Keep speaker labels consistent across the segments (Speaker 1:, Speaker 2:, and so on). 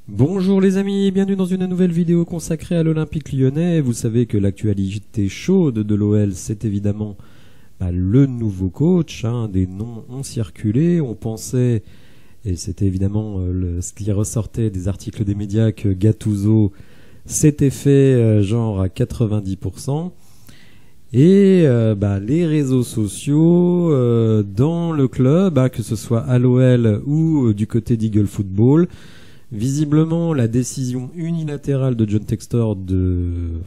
Speaker 1: Bonjour les amis, bienvenue dans une nouvelle vidéo consacrée à l'Olympique Lyonnais. Vous savez que l'actualité chaude de l'OL, c'est évidemment le nouveau coach. Des noms ont circulé, on pensait, et c'était évidemment ce qui ressortait des articles des médias, que Gattuso s'était fait genre à 90%. Et les réseaux sociaux dans le club, que ce soit à l'OL ou du côté d'Eagle Football, visiblement la décision unilatérale de John Textor de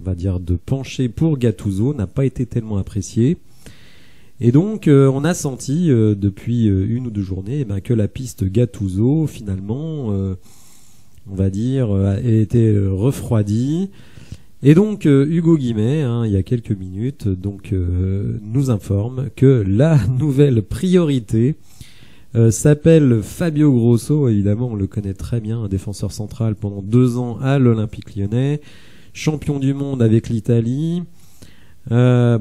Speaker 1: pencher pour Gattuso n'a pas été tellement appréciée. Et donc on a senti depuis une ou deux journées que la piste Gattuso finalement a été refroidie. Et donc Hugo Guimet, il y a quelques minutes, nous informe que la nouvelle priorité s'appelle Fabio Grosso. Évidemment, on le connaît très bien, un défenseur central pendant 2 ans à l'Olympique Lyonnais, champion du monde avec l'Italie, un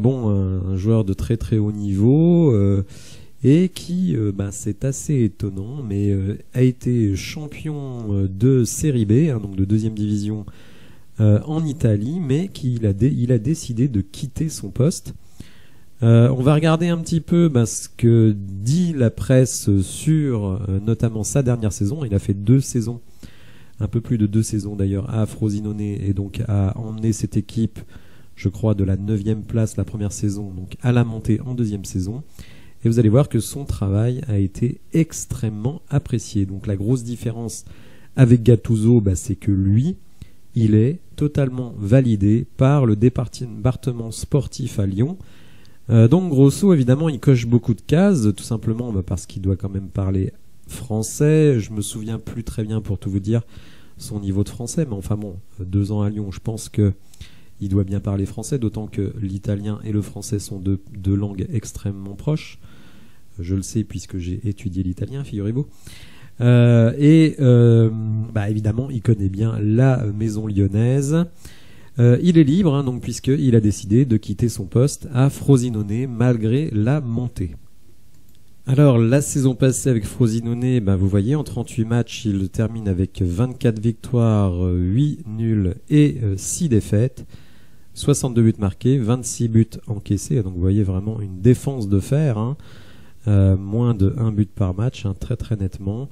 Speaker 1: joueur de très très haut niveau et qui, c'est assez étonnant, mais a été champion de Série B, donc de 2e division en Italie, mais il a décidé de quitter son poste. On va regarder un petit peu ce que dit la presse sur notamment sa dernière saison. Il a fait 2 saisons, un peu plus de 2 saisons d'ailleurs, à Frosinone, et donc a emmené cette équipe, je crois, de la 9e place la première saison, donc à la montée en 2e saison. Et vous allez voir que son travail a été extrêmement apprécié. Donc la grosse différence avec Gattuso, c'est que lui, il est totalement validé par le département sportif à Lyon. Donc Grosso, évidemment, il coche beaucoup de cases, tout simplement parce qu'il doit quand même parler français. Je me souviens plus très bien, pour tout vous dire, son niveau de français, mais enfin bon, 2 ans à Lyon, je pense que il doit bien parler français, d'autant que l'italien et le français sont deux langues extrêmement proches. Je le sais puisque j'ai étudié l'italien, figurez-vous. Évidemment, il connaît bien la maison lyonnaise. Il est libre, donc puisqu'il a décidé de quitter son poste à Frosinone malgré la montée. Alors la saison passée avec Frosinone, vous voyez, en 38 matchs, il termine avec 24 victoires, 8 nuls et 6 défaites, 62 buts marqués, 26 buts encaissés. Donc vous voyez vraiment une défense de fer, moins de 1 but par match, très très nettement.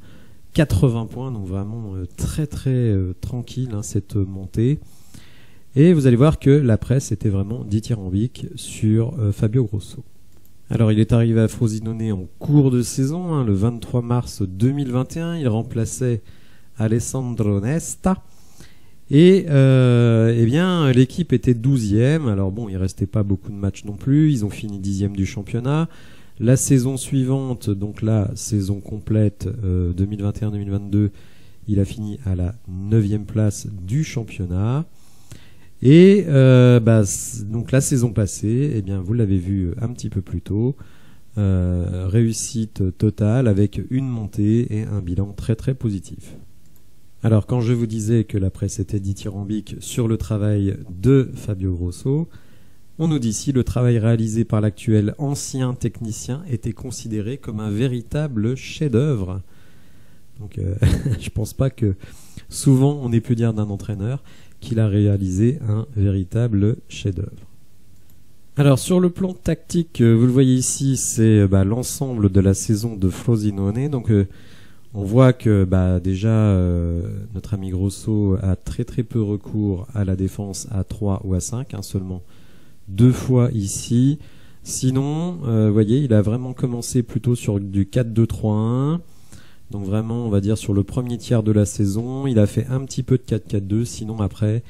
Speaker 1: 80 points, donc vraiment très très tranquille cette montée. Et vous allez voir que la presse était vraiment dithyrambique sur Fabio Grosso. Alors il est arrivé à Frosinone en cours de saison, le 23 mars 2021. Il remplaçait Alessandro Nesta. Et l'équipe était 12e. Alors bon, il restait pas beaucoup de matchs non plus. Ils ont fini 10e du championnat. La saison suivante, donc la saison complète 2021-2022, il a fini à la 9e place du championnat. Et donc la saison passée, vous l'avez vu un petit peu plus tôt, réussite totale avec une montée et un bilan très très positif. Alors quand je vous disais que la presse était dithyrambique sur le travail de Fabio Grosso, on nous dit ici le travail réalisé par l'actuel ancien technicien était considéré comme un véritable chef-d'œuvre. Donc je pense pas que souvent on ait pu dire d'un entraîneur qu'il a réalisé un véritable chef-d'œuvre. Alors sur le plan tactique, vous le voyez ici, c'est l'ensemble de la saison de Frosinone. Donc on voit que déjà notre ami Grosso a très très peu recours à la défense à 3 ou à 5, seulement 2 fois ici. Sinon, vous voyez, il a vraiment commencé plutôt sur du 4-2-3-1. Donc vraiment, on va dire sur le premier tiers de la saison, il a fait un petit peu de 4-4-2, sinon après,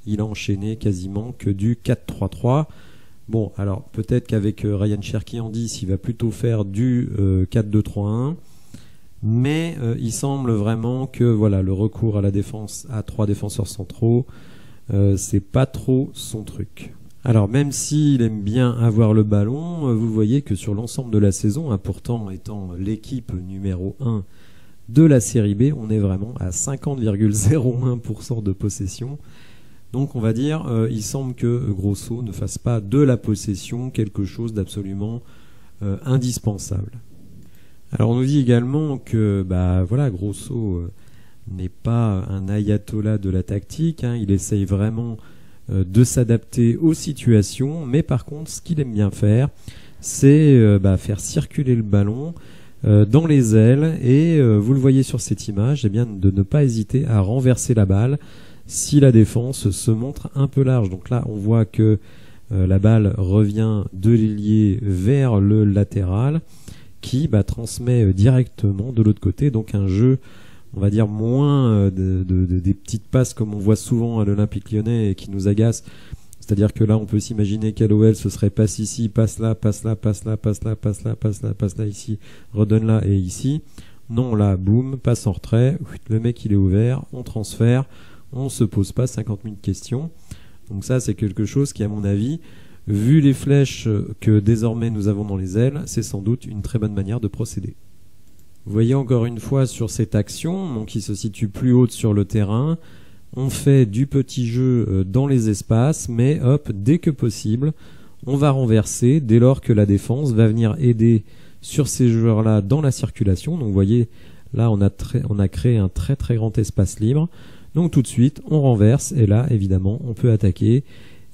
Speaker 1: il a enchaîné quasiment que du 4-3-3. Bon, alors peut-être qu'avec Ryan Cherki en 10, il va plutôt faire du 4-2-3-1, mais il semble vraiment que le recours à la défense à 3 défenseurs centraux, c'est pas trop son truc. Alors même s'il aime bien avoir le ballon, vous voyez que sur l'ensemble de la saison, pourtant étant l'équipe numéro 1 de la série B, on est vraiment à 50,01% de possession. Donc on va dire, il semble que Grosso ne fasse pas de la possession quelque chose d'absolument indispensable. Alors on nous dit également que Grosso n'est pas un ayatollah de la tactique, hein. Il essaye vraiment de s'adapter aux situations, mais par contre, ce qu'il aime bien faire, c'est faire circuler le ballon dans les ailes, et vous le voyez sur cette image, eh bien, de ne pas hésiter à renverser la balle si la défense se montre un peu large. Donc là, on voit que la balle revient de l'ailier vers le latéral, qui transmet directement de l'autre côté. Donc un jeu, on va dire, moins des petites passes comme on voit souvent à l'Olympique Lyonnais et qui nous agace. C'est-à-dire que là, on peut s'imaginer qu'à l'OL, ce serait passe ici, passe là, passe là, passe là, passe là, passe là, passe là, passe là, ici, redonne là et ici. Non, là, boum, passe en retrait, le mec il est ouvert, on transfère, on se pose pas 50 000 questions. Donc ça, c'est quelque chose qui, à mon avis, vu les flèches que désormais nous avons dans les ailes, c'est sans doute une très bonne manière de procéder. Vous voyez encore une fois sur cette action, donc qui se situe plus haute sur le terrain, on fait du petit jeu dans les espaces, mais hop, dès que possible, on va renverser dès lors que la défense va venir aider sur ces joueurs-là dans la circulation. Donc vous voyez, là on a créé un très très grand espace libre. Donc tout de suite, on renverse et là, évidemment, on peut attaquer.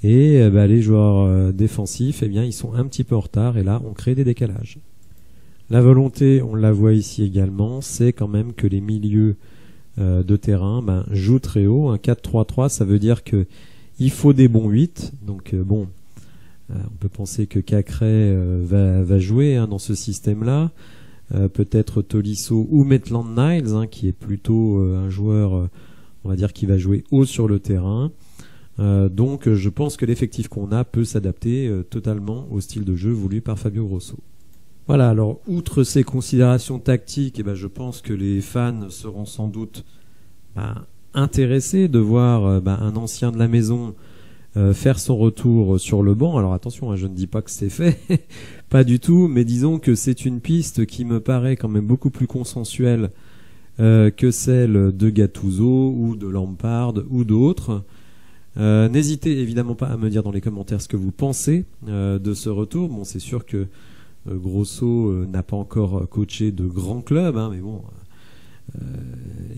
Speaker 1: Et les joueurs défensifs, eh bien, ils sont un petit peu en retard et là, on crée des décalages. La volonté, on la voit ici également, c'est quand même que les milieux de terrain jouent très haut. Un 4-3-3, ça veut dire que il faut des bons 8. Donc on peut penser que Cacré va jouer dans ce système-là. Peut-être Tolisso ou Maitland Niles, qui est plutôt un joueur, on va dire, qui va jouer haut sur le terrain. Donc je pense que l'effectif qu'on a peut s'adapter totalement au style de jeu voulu par Fabio Grosso. Voilà, alors outre ces considérations tactiques, je pense que les fans seront sans doute intéressés de voir un ancien de la maison faire son retour sur le banc. Alors attention, je ne dis pas que c'est fait, pas du tout, mais disons que c'est une piste qui me paraît quand même beaucoup plus consensuelle que celle de Gattuso ou de Lampard ou d'autres. N'hésitez évidemment pas à me dire dans les commentaires ce que vous pensez de ce retour. Bon, c'est sûr que Grosso n'a pas encore coaché de grands clubs, mais bon,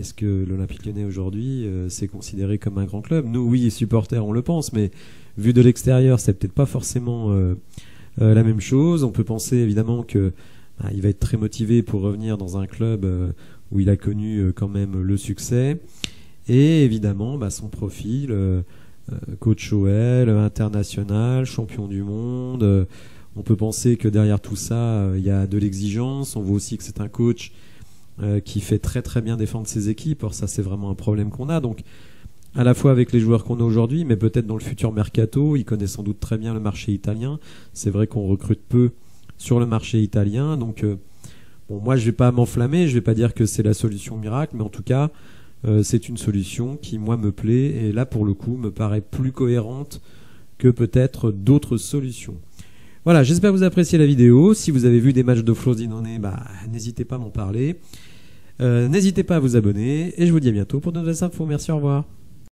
Speaker 1: est-ce que l'Olympique Lyonnais aujourd'hui c'est considéré comme un grand club? Nous, oui, supporters, on le pense, mais vu de l'extérieur, c'est peut-être pas forcément la même chose. On peut penser évidemment que il va être très motivé pour revenir dans un club où il a connu quand même le succès. Et évidemment, son profil, coach OL, international, champion du monde. On peut penser que derrière tout ça, il y a de l'exigence. On voit aussi que c'est un coach qui fait très très bien défendre ses équipes. Or ça, c'est vraiment un problème qu'on a. Donc, à la fois avec les joueurs qu'on a aujourd'hui, mais peut-être dans le futur mercato, il connaît sans doute très bien le marché italien. C'est vrai qu'on recrute peu sur le marché italien. Donc, moi, je vais pas m'enflammer. Je vais pas dire que c'est la solution miracle, mais en tout cas, c'est une solution qui, moi, me plaît et là, pour le coup, me paraît plus cohérente que peut-être d'autres solutions. Voilà, j'espère que vous appréciez la vidéo. Si vous avez vu des matchs de Frosinone, n'hésitez pas à m'en parler. N'hésitez pas à vous abonner et je vous dis à bientôt pour de nouvelles infos. Merci, au revoir.